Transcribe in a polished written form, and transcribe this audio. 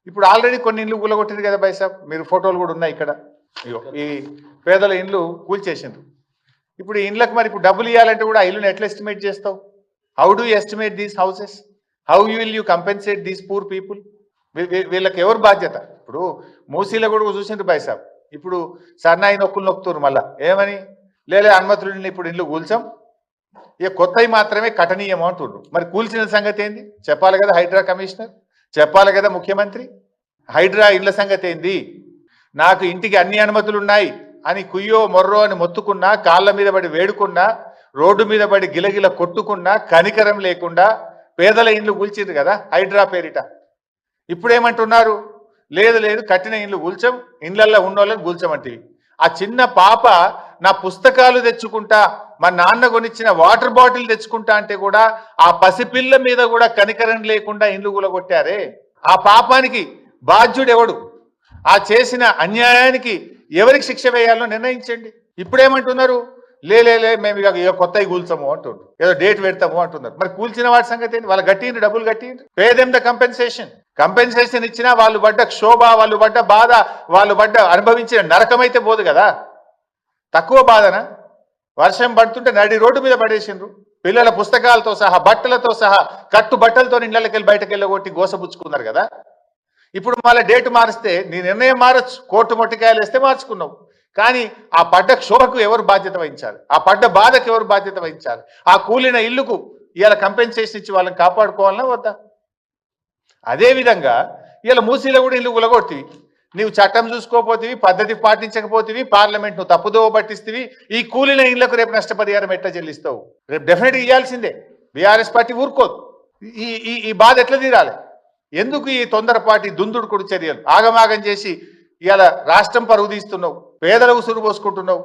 ఇప్పుడు ఆల్రెడీ కొన్ని ఇండ్లు కూలగొట్టింది కదా బై సాబ్, మీరు ఫోటోలు కూడా ఉన్నాయి ఇక్కడ. ఇగో ఈ పేదల ఇండ్లు కూల్చేసిండ్రు. ఇప్పుడు ఈ ఇండ్లకు మరి ఇప్పుడు డబ్బులు ఇవ్వాలంటే కూడా ఆ ఇల్లుని ఎట్లా ఎస్టిమేట్ చేస్తావు? How do estimate these houses? How will you compensate these poor people? వీళ్ళకి ఎవరు బాధ్యత? ఇప్పుడు మూసీలో కూడా చూసిండ్రు బై సాబ్, ఇప్పుడు సన్నాయి నొక్కులు నొక్కుతున్నారు మళ్ళా ఏమని, లేలే అనుమతులు ఇప్పుడు ఇండ్లు కూల్చాం, ఇక కొత్తవి మాత్రమే కఠనీయం అంటుండ్రు. మరి కూల్చిన సంగతి ఏంది చెప్పాలి కదా హైడ్రా కమిషనర్, చెప్పాలి కదా ముఖ్యమంత్రి. హైడ్రా ఇండ్ల సంగతి ఏంది? నాకు ఇంటికి అన్ని అనుమతులు ఉన్నాయి అని కుయ్యో మొర్రో అని మొత్తుకున్నా, కాళ్ళ మీద పడి వేడుకున్నా, రోడ్డు మీద పడి గిలగిల కొట్టుకున్నా, కనికరం లేకుండా పేదల ఇండ్లు కూల్చిండ్రు కదా హైడ్రా పేరిట. ఇప్పుడేమంటున్నారు? లేదు లేదు కట్టిన ఇండ్లు కూల్చం, ఇండ్లల్లో ఉన్నోళ్ళని కూల్చమంటివి. ఆ చిన్న పాప నా పుస్తకాలు తెచ్చుకుంటా, మా నాన్న కొనిచ్చిన వాటర్ బాటిల్ తెచ్చుకుంటా అంటే కూడా ఆ పసిపిల్ల మీద కూడా కనికరం లేకుండా ఇండ్లు కూలగొట్టారే. ఆ పాపానికి బాధ్యుడు ఎవడు? ఆ చేసిన అన్యాయానికి ఎవరికి శిక్ష వేయాలో నిర్ణయించండి. ఇప్పుడేమంటున్నారు? లేలే మేము ఇక కొత్తవి కూల్చము అంటున్నారు, ఏదో డేట్ పెడతాము అంటున్నారు. మరి కూల్చిన వాటి సంగతి ఏంటి? వాళ్ళు కట్టిండ్రు, డబ్బులు కట్టిండ్రు, పే దెమ్ ద కంపెన్సేషన్ ఇచ్చినా వాళ్ళు పడ్డ క్షోభ, వాళ్ళు పడ్డ బాధ, వాళ్ళు పడ్డ అనుభవించిన నరకమైతే పోదు కదా. తక్కువ బాధన? వర్షం పడుతుంటే నడి రోడ్డు మీద పడేసిండ్రు, పిల్లల పుస్తకాలతో సహా బట్టలతో సహా కట్టు బట్టలతో ఇళ్ళకి వెళ్ళి బయటకు వెళ్ళగొట్టి గోసపుచ్చుకున్నారు కదా. ఇప్పుడు మళ్ళీ డేట్ మారిస్తే నీ నిర్ణయం మారచ్చు, కోర్టు మొట్టికాయలు వేస్తే మార్చుకున్నావు, కానీ ఆ పడ్డ క్షోభకు ఎవరు బాధ్యత వహించాలి? ఆ పడ్డ బాధకు ఎవరు బాధ్యత వహించాలి? ఆ కూలిన ఇల్లుకు ఇవాళ కంపెన్సేషన్ ఇచ్చి వాళ్ళని కాపాడుకోవాలన్నా వద్దా? అదేవిధంగా ఇవాళ మూసీలో కూడా ఇల్లు కూలగొట్టివి, నీవు చట్టం చూసుకోపోతివి, పద్ధతి పాటించకపోతివి, పార్లమెంట్ నువ్వు తప్పుదోవ పట్టిస్తేవి, ఈ కూలిన ఇళ్లకు రేపు నష్టపరిహారం ఎట్లా చెల్లిస్తావు? రేపు డెఫినెట్గా ఇవ్వాల్సిందే. బీఆర్ఎస్ పార్టీ ఊరుకోదు. ఈ బాధ ఎట్లా తీరాలి? ఎందుకు ఈ తొందరపాటి దుందుడుకుడు చర్యలు? ఆగమాగం చేసి ఇవాళ రాష్ట్రం పరుగు తీస్తున్నావు, పేదల ఉసురు పోసుకుంటున్నావు.